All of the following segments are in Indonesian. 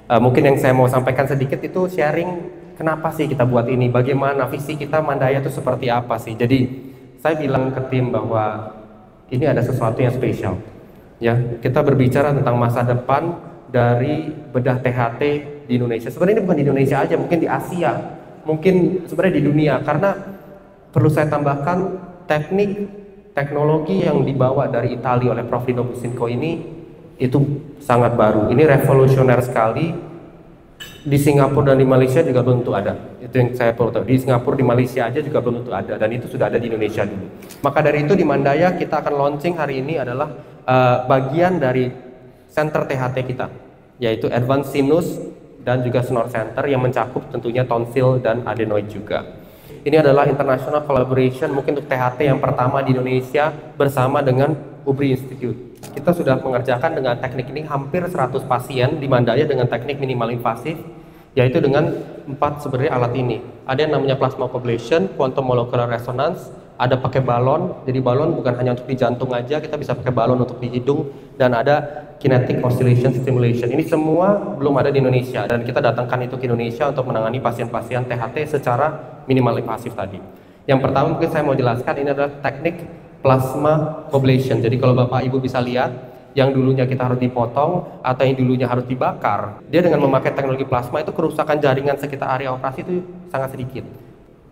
Mungkin yang saya mau sampaikan sedikit itu sharing kenapa sih kita buat ini, bagaimana visi kita Mandaya itu seperti apa sih. Jadi saya bilang ke tim bahwa ini ada sesuatu yang spesial. Ya, kita berbicara tentang masa depan dari bedah THT di Indonesia. Sebenarnya ini bukan di Indonesia aja, mungkin di Asia, mungkin sebenarnya di dunia. Karena perlu saya tambahkan teknik teknologi yang dibawa dari Italia oleh Prof. Dino Businko ini itu sangat baru. Ini revolusioner sekali. Di Singapura dan di Malaysia juga belum tentu ada. Itu yang saya perlu tahu. Di Singapura, di Malaysia aja juga belum tentu ada, dan itu sudah ada di Indonesia dulu. Maka dari itu di Mandaya kita akan launching hari ini adalah bagian dari center THT kita, yaitu Advanced Sinus dan juga Snore Center yang mencakup tentunya tonsil dan adenoid juga. Ini adalah international collaboration mungkin untuk THT yang pertama di Indonesia bersama dengan UBRI Institute. Kita sudah mengerjakan dengan teknik ini hampir 100 pasien di Mandaya dengan teknik minimal invasif, yaitu dengan 4 sebenarnya alat ini. Ada yang namanya plasma ablation, quantum molecular resonance, ada pakai balon. Jadi balon bukan hanya untuk di jantung aja, kita bisa pakai balon untuk di hidung, dan ada kinetic oscillation stimulation. Ini semua belum ada di Indonesia, dan kita datangkan itu ke Indonesia untuk menangani pasien-pasien THT secara minimal invasif tadi. Yang pertama mungkin saya mau jelaskan, ini adalah teknik plasma ablation. Jadi kalau Bapak Ibu bisa lihat, yang dulunya kita harus dipotong atau yang dulunya harus dibakar, dia dengan memakai teknologi plasma itu kerusakan jaringan sekitar area operasi itu sangat sedikit.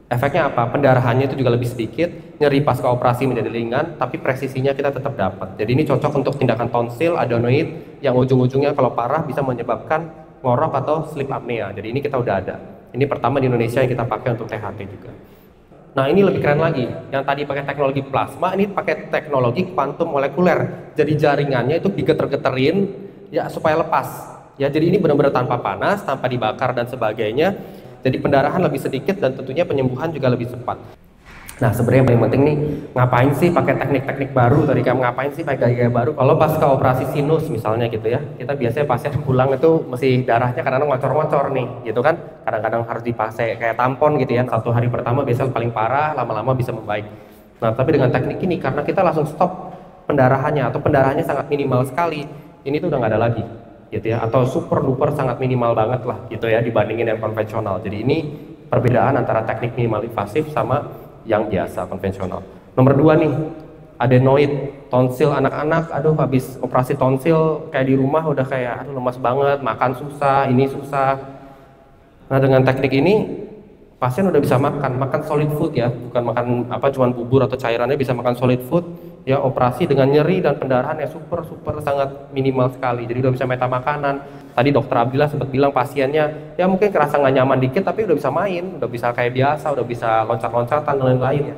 Efeknya apa? Pendarahannya itu juga lebih sedikit, nyeri pasca operasi menjadi ringan, tapi presisinya kita tetap dapat. Jadi ini cocok untuk tindakan tonsil, adenoid, yang ujung-ujungnya kalau parah bisa menyebabkan ngorok atau sleep apnea. Jadi ini kita udah ada. Ini pertama di Indonesia yang kita pakai untuk THT juga. Nah ini lebih keren lagi, yang tadi pakai teknologi plasma, ini pakai teknologi kuantum molekuler. Jadi jaringannya itu digeter-geterin ya supaya lepas. Ya jadi ini benar-benar tanpa panas, tanpa dibakar dan sebagainya. Jadi pendarahan lebih sedikit dan tentunya penyembuhan juga lebih cepat. Nah sebenarnya yang paling penting nih, ngapain sih pakai teknik-teknik baru, tadi kamu ngapain sih pakai gaya-gaya baru. Kalau pasca operasi sinus misalnya gitu ya, kita biasanya pasien pulang itu mesti darahnya kadang-kadang ngocor-ngocor nih gitu kan, kadang-kadang harus dipakai kayak tampon gitu ya. 1 hari pertama biasanya paling parah, lama-lama bisa membaik. Nah tapi dengan teknik ini, karena kita langsung stop pendarahannya atau pendarahannya sangat minimal sekali, ini tuh udah nggak ada lagi gitu ya, atau super duper sangat minimal banget lah gitu ya dibandingin yang konvensional. Jadi ini perbedaan antara teknik minimal invasif sama yang biasa konvensional. Nomor 2 nih, adenoid, tonsil anak-anak. Aduh habis operasi tonsil kayak di rumah udah kayak aduh lemas banget, makan susah, ini susah. Nah dengan teknik ini pasien udah bisa makan solid food ya, bukan makan apa cuman bubur atau cairannya, bisa makan solid food ya. Operasi dengan nyeri dan pendarahan yang super sangat minimal sekali. Jadi udah bisa meta makanan. Tadi dokter Abdillah sempat bilang pasiennya ya mungkin kerasa nggak nyaman dikit, tapi udah bisa main, udah bisa kayak biasa, udah bisa loncat-loncatan dan lain-lain ya.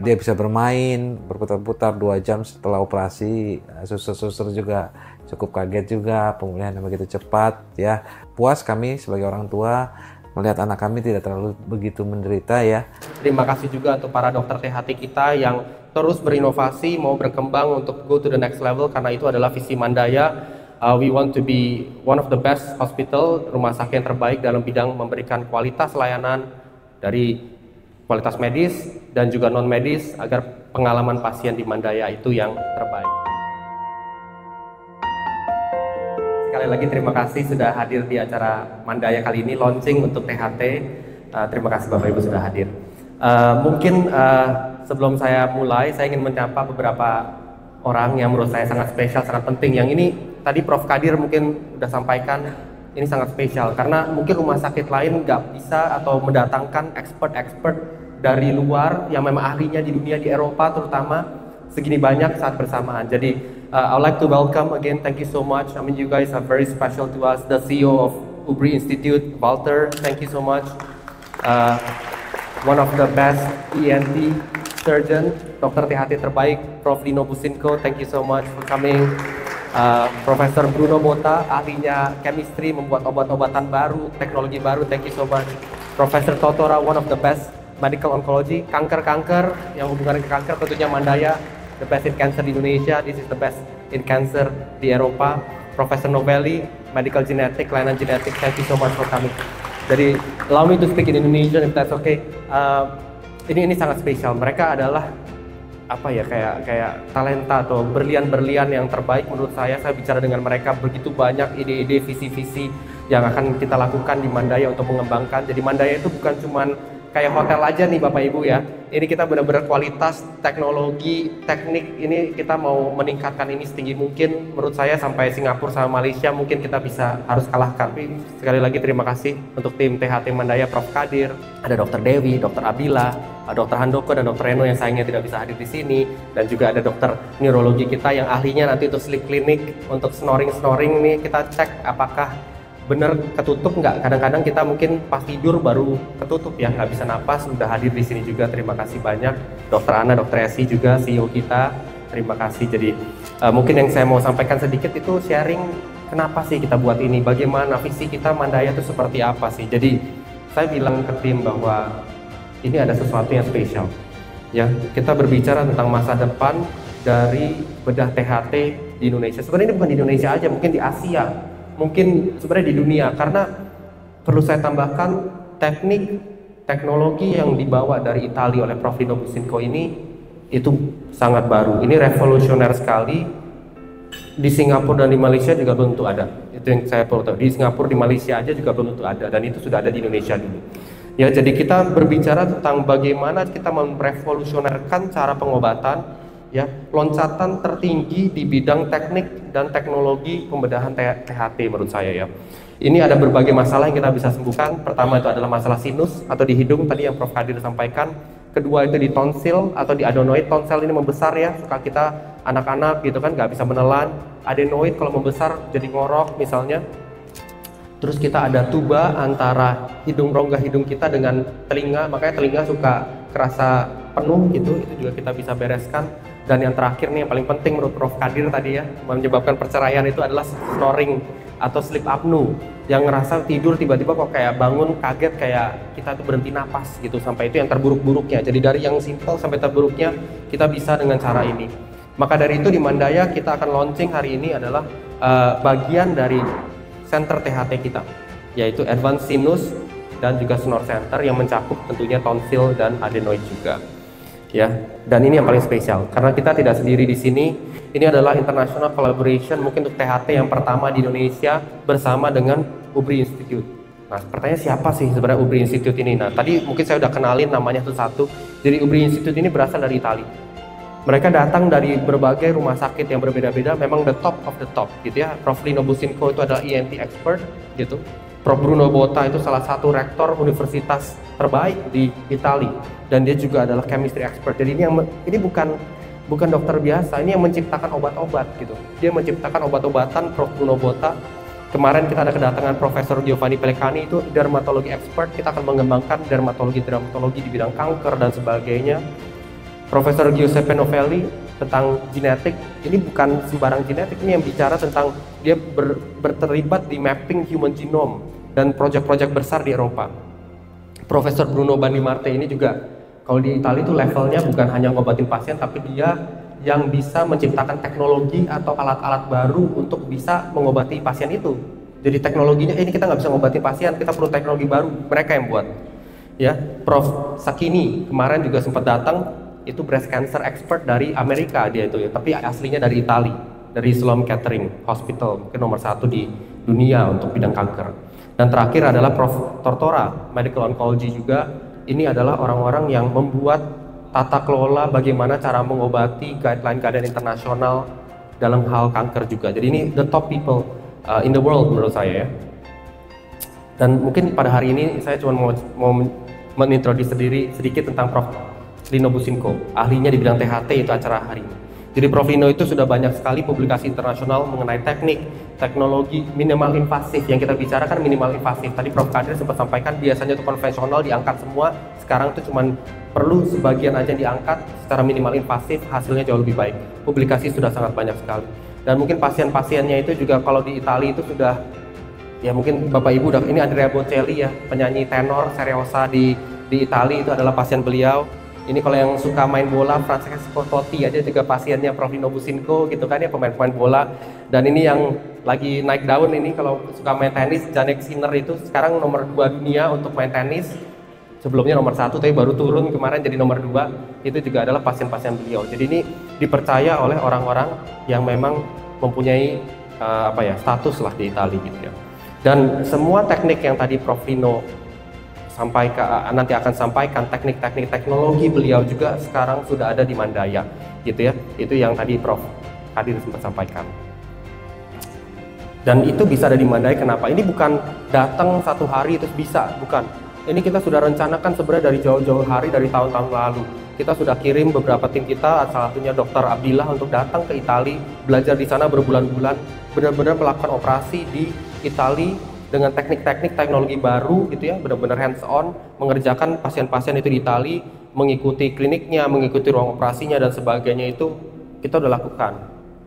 Dia bisa bermain, berputar-putar 2 jam setelah operasi. Suster-suster juga cukup kaget juga, pemulihan yang begitu cepat ya. Puas kami sebagai orang tua melihat anak kami tidak terlalu begitu menderita ya. Terima kasih juga untuk para dokter THT kita yang terus berinovasi, mau berkembang untuk go to the next level, karena itu adalah visi Mandaya. We want to be one of the best hospital, rumah sakit yang terbaik dalam bidang memberikan kualitas layanan dari kualitas medis dan juga non medis, agar pengalaman pasien di Mandaya itu yang terbaik. Sekali lagi terima kasih sudah hadir di acara Mandaya kali ini, launching untuk THT. Terima kasih Bapak Ibu sudah hadir. Mungkin sebelum saya mulai, saya ingin menyapa beberapa orang yang menurut saya sangat spesial, sangat penting. Yang ini tadi Prof. Kadir mungkin udah sampaikan, ini sangat spesial karena mungkin rumah sakit lain nggak bisa atau mendatangkan expert dari luar yang memang ahlinya di dunia, di Eropa terutama, segini banyak saat bersamaan. Jadi I would like to welcome again, thank you so much. I mean you guys are very special to us. The CEO of UBRI Institute, Walter, thank you so much. One of the best ENT surgeon, dokter THT terbaik, Prof. Dino Businko, thank you so much for coming. Profesor Bruno Botta, ahlinya chemistry, membuat obat-obatan baru, teknologi baru, thank you so much. Profesor Totora, one of the best medical oncology, kanker-kanker yang hubungan ke kanker, tentunya Mandaya, the best in cancer di Indonesia, this is the best in cancer di Eropa. Profesor Novelli, medical genetic, kelainan genetik, thank you so much for coming. Jadi allow me to speak in Indonesian if that's okay. Ini sangat spesial. Mereka adalah apa ya, kayak talenta atau berlian-berlian yang terbaik menurut saya. Saya bicara dengan mereka, begitu banyak ide-ide, visi-visi yang akan kita lakukan di Mandaya untuk mengembangkan. Jadi Mandaya itu bukan cuman kayak hotel aja nih Bapak Ibu ya. Ini kita benar-benar kualitas, teknologi, teknik ini kita mau meningkatkan ini setinggi mungkin. Menurut saya sampai Singapura sama Malaysia mungkin kita bisa harus kalahkan. Tapi sekali lagi terima kasih untuk tim THT Mandaya, Prof Kadir, ada Dr. Dewi, Dr. Abila, Dr. Handoko dan Dr. Reno yang sayangnya tidak bisa hadir di sini, dan juga ada dokter neurologi kita yang ahlinya nanti untuk sleep clinic, untuk snoring nih kita cek apakah bener ketutup nggak. Kadang-kadang kita mungkin pas tidur baru ketutup ya, nggak bisa napas. Sudah hadir di sini juga, terima kasih banyak. Dokter Ana, Dokter Esi juga CEO kita, terima kasih. Jadi mungkin yang saya mau sampaikan sedikit itu sharing kenapa sih kita buat ini, bagaimana visi kita Mandaya itu seperti apa sih. Jadi saya bilang ke tim bahwa ini ada sesuatu yang spesial ya. Kita berbicara tentang masa depan dari bedah THT di Indonesia. Sebenarnya ini bukan di Indonesia aja, mungkin di Asia, mungkin sebenarnya di dunia, karena perlu saya tambahkan teknik teknologi yang dibawa dari Italia oleh Prof. Lino Businco ini itu sangat baru, ini revolusioner sekali. Di Singapura dan di Malaysia juga belum tentu ada, itu yang saya perlu tahu. Di Singapura, di Malaysia aja juga belum tentu ada, dan itu sudah ada di Indonesia dulu ya. Jadi kita berbicara tentang bagaimana kita merevolusionerkan cara pengobatan ya, loncatan tertinggi di bidang teknik dan teknologi pembedahan THT menurut saya ya. Ini ada berbagai masalah yang kita bisa sembuhkan. Pertama itu adalah masalah sinus atau di hidung tadi yang Prof. Kadir sampaikan. Kedua itu di tonsil atau di adenoid. Tonsil ini membesar ya, suka kita anak-anak gitu kan nggak bisa menelan. Adenoid kalau membesar jadi ngorok misalnya. Terus kita ada tuba antara rongga hidung kita dengan telinga, makanya telinga suka kerasa penuh gitu, itu juga kita bisa bereskan. Dan yang terakhir nih yang paling penting menurut Prof. Kadir tadi ya, menyebabkan perceraian itu adalah snoring atau sleep apnea, yang ngerasa tidur tiba-tiba kok kayak bangun kaget, kayak kita tuh berhenti napas gitu, sampai itu yang terburuk-buruknya. Jadi dari yang simple sampai terburuknya kita bisa dengan cara ini. Maka dari itu di Mandaya kita akan launching hari ini adalah bagian dari center THT kita, yaitu Advanced Sinus dan juga Snore Center yang mencakup tentunya tonsil dan adenoid juga. Ya, dan ini yang paling spesial karena kita tidak sendiri di sini. Ini adalah international collaboration mungkin untuk THT yang pertama di Indonesia bersama dengan UBRI Institute. Nah, pertanyaan siapa sih sebenarnya UBRI Institute ini? Nah, tadi mungkin saya udah kenalin namanya satu-satu. Jadi UBRI Institute ini berasal dari Italia. Mereka datang dari berbagai rumah sakit yang berbeda-beda, memang the top of the top gitu ya. Prof. Lino Businco itu adalah ENT expert gitu. Prof. Bruno Botta itu salah satu rektor universitas terbaik di Italia, dan dia juga adalah chemistry expert. Jadi ini bukan dokter biasa, ini yang menciptakan obat-obat gitu. Dia menciptakan obat-obatan. Prof. Bruno Botta. Kemarin kita ada kedatangan Profesor Giovanni Pellecani, itu dermatologi expert. Kita akan mengembangkan dermatologi di bidang kanker dan sebagainya. Profesor Giuseppe Novelli tentang genetik, ini bukan sembarang genetik, ini yang bicara tentang dia berterlibat di mapping human genome dan proyek-proyek besar di Eropa. Profesor Bruno Bandi Marte ini juga kalau di Italia itu levelnya bukan hanya ngobatin pasien, tapi dia yang bisa menciptakan teknologi atau alat-alat baru untuk bisa mengobati pasien itu. Jadi teknologinya ini kita nggak bisa ngobati pasien, kita perlu teknologi baru, mereka yang buat. Ya, Prof. Sakini kemarin juga sempat datang. Itu breast cancer expert dari Amerika dia itu ya, tapi aslinya dari Italia, dari Sloan Kettering Hospital, mungkin nomor 1 di dunia untuk bidang kanker. Dan terakhir adalah Prof. Tortora, medical oncology juga. Ini adalah orang-orang yang membuat tata kelola bagaimana cara mengobati guideline internasional dalam hal kanker juga. Jadi ini the top people in the world menurut saya ya. Dan mungkin pada hari ini saya cuma mau menintroduce sedikit tentang Prof. Lino Businco, ahlinya di bidang THT itu acara hari ini. Jadi Prof. Lino itu sudah banyak sekali publikasi internasional mengenai teknik, teknologi minimal invasif. Yang kita bicarakan minimal invasif. Tadi Prof. Kadir sempat sampaikan biasanya itu konvensional diangkat semua, sekarang itu cuma perlu sebagian aja diangkat secara minimal invasif, hasilnya jauh lebih baik. Publikasi sudah sangat banyak sekali. Dan mungkin pasien-pasiennya itu juga kalau di Italia itu sudah, ya mungkin Bapak Ibu udah, ini Andrea Bocelli ya, penyanyi tenor Seriosa di Italia itu adalah pasien beliau. Ini kalau yang suka main bola, Francesco Totti aja juga pasiennya Prof. Lino Businco gitu kan ya, pemain-pemain bola. Dan ini yang lagi naik daun ini kalau suka main tenis, Jannik Sinner itu sekarang nomor 2 dunia untuk main tenis. Sebelumnya nomor 1 tapi baru turun kemarin jadi nomor 2. Itu juga adalah pasien-pasien beliau. Jadi ini dipercaya oleh orang-orang yang memang mempunyai status lah di Italia gitu ya. Dan semua teknik yang tadi Prof. Rino nanti akan sampaikan, teknik-teknik teknologi beliau juga sekarang sudah ada di Mandaya, gitu ya. Itu yang tadi Prof. Kadir sempat sampaikan. Dan itu bisa ada di Mandaya. Kenapa? Ini bukan datang satu hari terus bisa, bukan. Ini kita sudah rencanakan sebenarnya dari jauh-jauh hari, dari tahun-tahun lalu. Kita sudah kirim beberapa tim kita, salah satunya Dr. Abdillah, untuk datang ke Italia, belajar di sana berbulan-bulan, benar-benar melakukan operasi di Italia dengan teknik-teknik teknologi baru gitu ya, benar-benar hands on, mengerjakan pasien-pasien itu di Italia, mengikuti kliniknya, mengikuti ruang operasinya dan sebagainya, itu kita udah lakukan.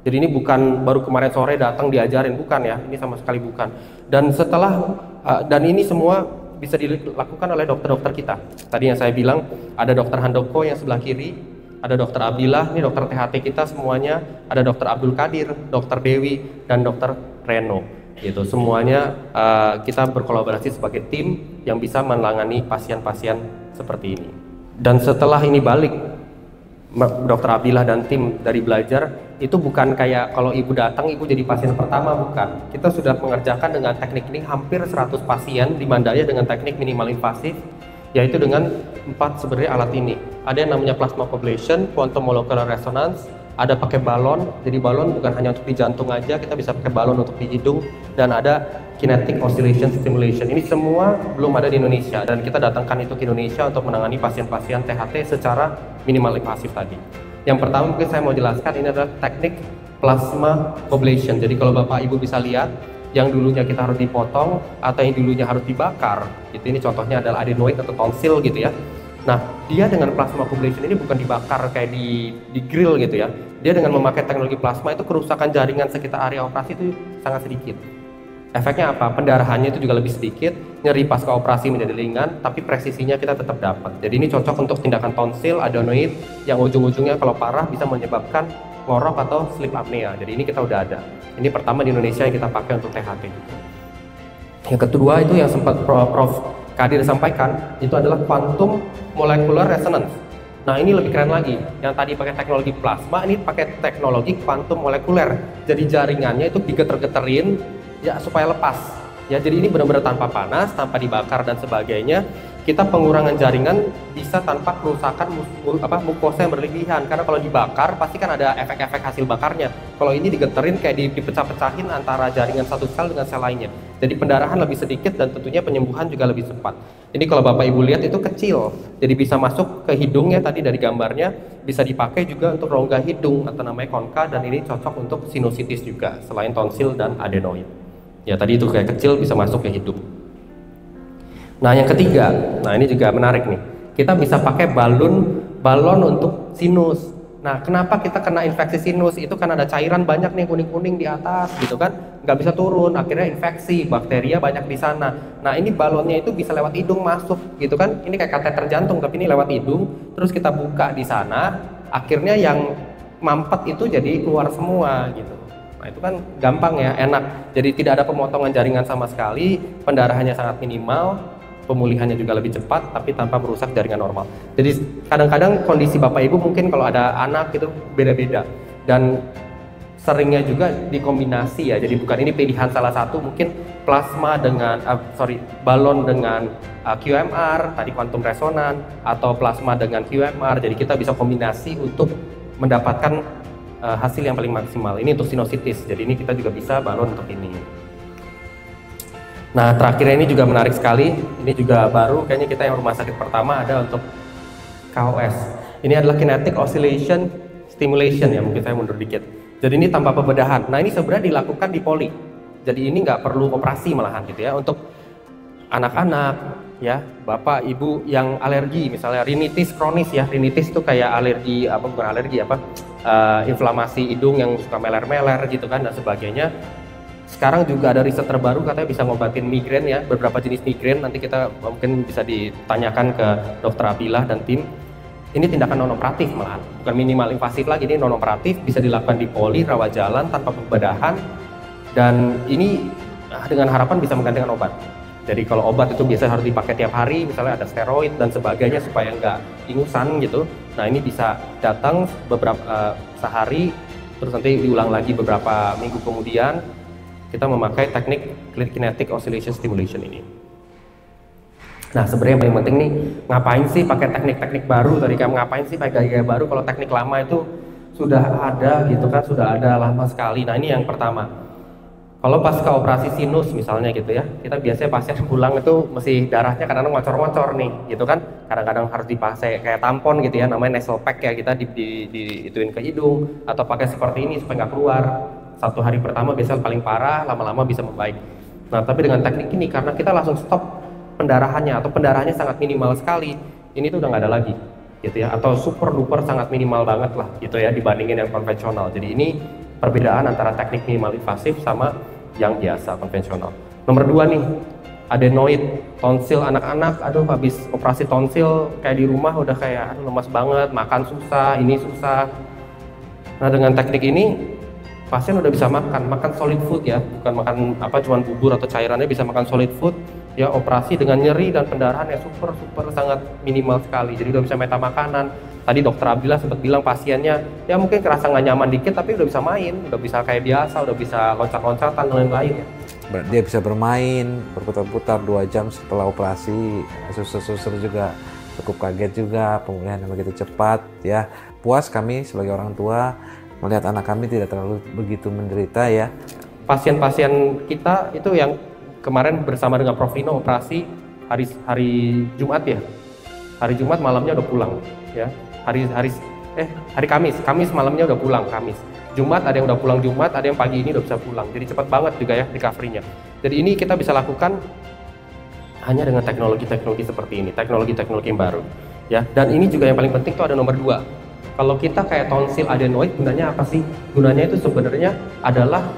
Jadi ini bukan baru kemarin sore datang diajarin, bukan ya, ini sama sekali bukan. Dan setelah dan ini semua bisa dilakukan oleh dokter-dokter kita. Tadi yang saya bilang ada Dokter Handoko yang sebelah kiri, ada Dokter Abdillah, ini dokter THT kita semuanya, ada Dokter Abdul Qadir, Dokter Dewi, dan Dokter Reno. Gitu, semuanya kita berkolaborasi sebagai tim yang bisa menangani pasien-pasien seperti ini. Dan setelah ini balik, Dokter Abdillah dan tim dari belajar itu bukan kayak kalau ibu datang ibu jadi pasien pertama, bukan. Kita sudah mengerjakan dengan teknik ini hampir 100 pasien di Mandaya dengan teknik minimal invasif, yaitu dengan 4 sebenarnya alat ini. Ada yang namanya plasma ablation, quantum molecular resonance, ada pakai balon, jadi balon bukan hanya untuk di jantung aja, kita bisa pakai balon untuk di hidung, dan ada kinetic oscillation stimulation. Ini semua belum ada di Indonesia, dan kita datangkan itu ke Indonesia untuk menangani pasien-pasien THT secara minimal invasif tadi. Yang pertama mungkin saya mau jelaskan, ini adalah teknik plasma ablation. Jadi kalau Bapak Ibu bisa lihat, yang dulunya kita harus dipotong atau yang dulunya harus dibakar, gitu. Ini contohnya adalah adenoid atau tonsil gitu ya. Nah, dia dengan plasma ablation ini bukan dibakar kayak di grill gitu ya. Dia dengan memakai teknologi plasma itu kerusakan jaringan sekitar area operasi itu sangat sedikit. Efeknya apa? Pendarahannya itu juga lebih sedikit, nyeri pasca operasi menjadi ringan, tapi presisinya kita tetap dapat. Jadi ini cocok untuk tindakan tonsil, adenoid, yang ujung-ujungnya kalau parah bisa menyebabkan ngorok atau sleep apnea. Jadi ini kita udah ada. Ini pertama di Indonesia yang kita pakai untuk THT. Yang kedua itu yang sempat Prof. Kadir sampaikan, itu adalah quantum molecular resonance. Nah ini lebih keren lagi, yang tadi pakai teknologi plasma, ini pakai teknologi quantum molekuler. Jadi jaringannya itu digeter-geterin ya supaya lepas. Ya jadi ini benar-benar tanpa panas, tanpa dibakar dan sebagainya. Kita pengurangan jaringan bisa tanpa kerusakan mukosa yang berlebihan. Karena kalau dibakar pasti kan ada efek-efek hasil bakarnya. Kalau ini digeterin kayak dipecah-pecahin antara jaringan satu sel dengan sel lainnya. Jadi pendarahan lebih sedikit dan tentunya penyembuhan juga lebih cepat. Ini kalau Bapak Ibu lihat itu kecil, jadi bisa masuk ke hidungnya tadi dari gambarnya, bisa dipakai juga untuk rongga hidung atau namanya konka, dan ini cocok untuk sinusitis juga selain tonsil dan adenoid. Ya tadi itu kayak kecil bisa masuk ke hidung. Nah yang ketiga, nah ini juga menarik nih, kita bisa pakai balon untuk sinus. Nah kenapa kita kena infeksi sinus? Itu kan ada cairan banyak nih kuning-kuning di atas gitu kan, nggak bisa turun, akhirnya infeksi, bakteria banyak di sana. Nah ini balonnya itu bisa lewat hidung masuk gitu kan, ini kayak kateter jantung tapi ini lewat hidung, terus kita buka di sana, akhirnya yang mampet itu jadi keluar semua gitu. Nah itu kan gampang ya, enak, jadi tidak ada pemotongan jaringan sama sekali, pendarahannya sangat minimal, pemulihannya juga lebih cepat tapi tanpa merusak jaringan normal. Jadi kadang-kadang kondisi Bapak Ibu mungkin kalau ada anak itu beda-beda, dan seringnya juga dikombinasi ya. Jadi bukan ini pilihan salah satu, mungkin plasma dengan balon dengan QMR tadi quantum resonan, atau plasma dengan QMR. Jadi kita bisa kombinasi untuk mendapatkan hasil yang paling maksimal. Ini untuk sinusitis. Jadi ini kita juga bisa balon untuk ini. Nah terakhir ini juga menarik sekali, ini juga baru kayaknya kita yang rumah sakit pertama ada untuk KOS. Ini adalah kinetic oscillation stimulation ya, mungkin saya mundur dikit. Jadi ini tanpa pembedahan. Nah ini sebenarnya dilakukan di poli, jadi ini nggak perlu operasi malahan gitu ya. Untuk anak-anak ya, bapak ibu yang alergi, misalnya rinitis kronis ya, rinitis itu kayak alergi bukan alergi inflamasi hidung yang suka meler-meler gitu kan dan sebagainya. Sekarang juga ada riset terbaru katanya bisa ngobatin migrain ya, beberapa jenis migrain, nanti kita mungkin bisa ditanyakan ke Dokter Abdillah dan tim. Ini tindakan non operatif malahan, bukan minimal invasif lagi, ini non operatif, bisa dilakukan di poli, rawat jalan tanpa pembedahan, dan ini dengan harapan bisa menggantikan obat. Jadi kalau obat itu biasanya harus dipakai tiap hari, misalnya ada steroid dan sebagainya supaya nggak ingusan gitu. Nah ini bisa datang beberapa sehari, terus nanti diulang lagi beberapa minggu kemudian. kita memakai teknik kinetic oscillation stimulation ini. Nah, sebenarnya yang paling penting nih, ngapain sih pakai teknik-teknik baru? Tadi kamu ngapain sih pakai gaya baru kalau teknik lama itu sudah ada gitu kan, sudah ada lama sekali. Nah, ini yang pertama. Kalau pasca operasi sinus misalnya gitu ya, kita biasanya pasien pulang itu masih darahnya kadang-kadang ngocor-ngocor nih, gitu kan. Kadang-kadang harus dipakai kayak tampon gitu ya, namanya nasal pack ya, kita ituin ke hidung atau pakai seperti ini supaya nggak keluar. 1 hari pertama biasanya paling parah, lama-lama bisa membaik. Nah, tapi dengan teknik ini karena kita langsung stop pendarahannya atau pendarahannya sangat minimal sekali, ini tuh udah nggak ada lagi, gitu ya, atau super duper sangat minimal banget lah, gitu ya, dibandingin yang konvensional. Jadi ini perbedaan antara teknik minimal invasif sama yang biasa konvensional. Nomor 2 nih, adenoid tonsil anak-anak. Aduh, habis operasi tonsil kayak di rumah udah kayak lemas banget, makan susah, ini susah. Nah, dengan teknik ini pasien udah bisa makan solid food ya, bukan makan cuman bubur atau cairannya, bisa makan solid food ya. Operasi dengan nyeri dan pendarahan yang super sangat minimal sekali, jadi udah bisa meta makanan. Tadi dokter Abdillah sempat bilang pasiennya ya mungkin kerasa nggak nyaman dikit, tapi udah bisa main, udah bisa kayak biasa, udah bisa loncat-loncatan dan lain-lain ya. Dia bisa bermain, berputar-putar 2 jam setelah operasi. Suster-suster juga cukup kaget juga, pemulihan yang begitu cepat ya. Puas kami sebagai orang tua melihat anak kami tidak terlalu begitu menderita ya. Pasien-pasien kita itu yang kemarin bersama dengan Prof Vino operasi hari Jumat ya. Hari Jumat malamnya udah pulang ya. Hari Kamis malamnya udah pulang, Kamis. Jumat ada yang udah pulang Jumat, ada yang pagi ini udah bisa pulang. Jadi cepat banget juga ya recovery-nya. Jadi ini kita bisa lakukan hanya dengan teknologi-teknologi seperti ini, teknologi-teknologi yang baru ya. Dan ini juga yang paling penting tuh ada nomor 2. Kalau kita kayak tonsil adenoid, gunanya apa sih? Gunanya itu sebenarnya adalah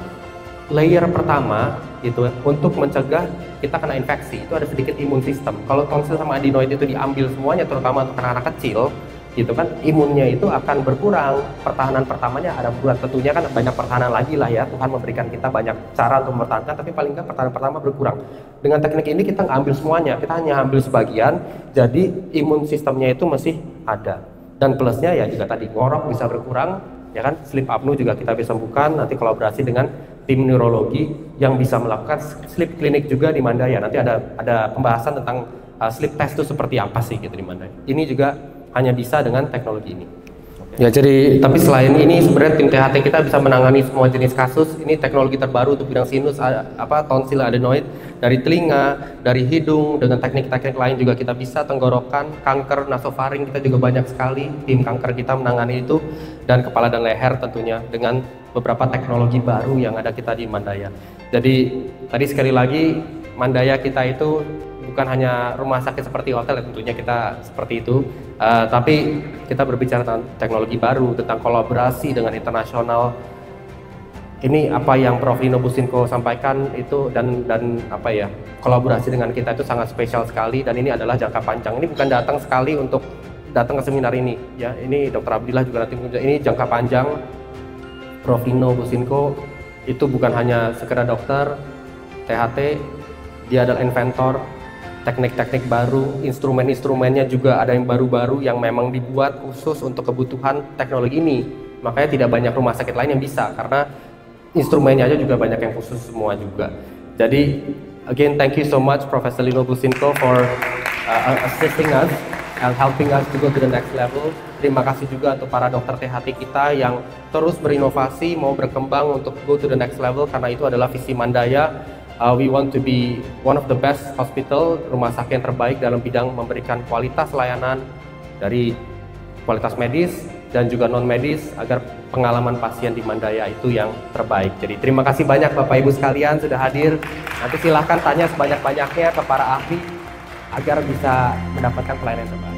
layer pertama gitu ya, untuk mencegah kita kena infeksi. Itu ada sedikit imun sistem. Kalau tonsil sama adenoid itu diambil semuanya, terutama untuk anak-anak kecil gitu kan, imunnya itu akan berkurang. Pertahanan pertamanya ada buat, tentunya kan banyak pertahanan lagi lah ya, Tuhan memberikan kita banyak cara untuk mempertahankan, tapi paling nggak pertahanan pertama berkurang. Dengan teknik ini kita nggak ambil semuanya, kita hanya ambil sebagian, jadi imun sistemnya itu masih ada. Dan plusnya ya juga tadi, ngorok bisa berkurang ya kan, sleep apnea juga kita bisa sembuhkan. Nanti kolaborasi dengan tim neurologi yang bisa melakukan sleep clinic juga di Mandaya. Nanti ada pembahasan tentang sleep test itu seperti apa sih gitu di Mandaya. Ini juga hanya bisa dengan teknologi ini. Ya, jadi tapi selain ini sebenarnya tim THT kita bisa menangani semua jenis kasus. Ini teknologi terbaru untuk bidang sinus, tonsil adenoid, dari telinga, dari hidung, dengan teknik-teknik lain juga kita bisa. Tenggorokan, kanker nasofaring kita juga banyak sekali. Tim kanker kita menangani itu, dan kepala dan leher tentunya dengan beberapa teknologi baru yang ada kita di Mandaya. Jadi tadi sekali lagi, Mandaya kita itu bukan hanya rumah sakit seperti hotel ya, tentunya kita seperti itu, tapi kita berbicara tentang teknologi baru, tentang kolaborasi dengan internasional. Ini apa yang Prof Lino Businko sampaikan itu, dan kolaborasi dengan kita itu sangat spesial sekali, dan ini adalah jangka panjang. Ini bukan datang sekali untuk datang ke seminar ini ya. Ini Dr. Abdillah juga nanti, ini jangka panjang. Prof Lino Businko itu bukan hanya sekedar dokter THT, dia adalah inventor teknik-teknik baru, instrumen-instrumennya juga ada yang baru-baru yang memang dibuat khusus untuk kebutuhan teknologi ini. Makanya tidak banyak rumah sakit lain yang bisa, karena instrumennya aja juga banyak yang khusus semua juga. Jadi again, thank you so much Professor Lino Businko for assisting us and helping us to go to the next level. Terima kasih juga untuk para dokter THT kita yang terus berinovasi, mau berkembang untuk go to the next level, karena itu adalah visi Mandaya. We want to be one of the best hospital, rumah sakit yang terbaik dalam bidang memberikan kualitas layanan dari kualitas medis dan juga non medis, agar pengalaman pasien di Mandaya itu yang terbaik. Jadi terima kasih banyak Bapak Ibu sekalian sudah hadir. Nanti silahkan tanya sebanyak-banyaknya ke para ahli agar bisa mendapatkan pelayanan yang terbaik.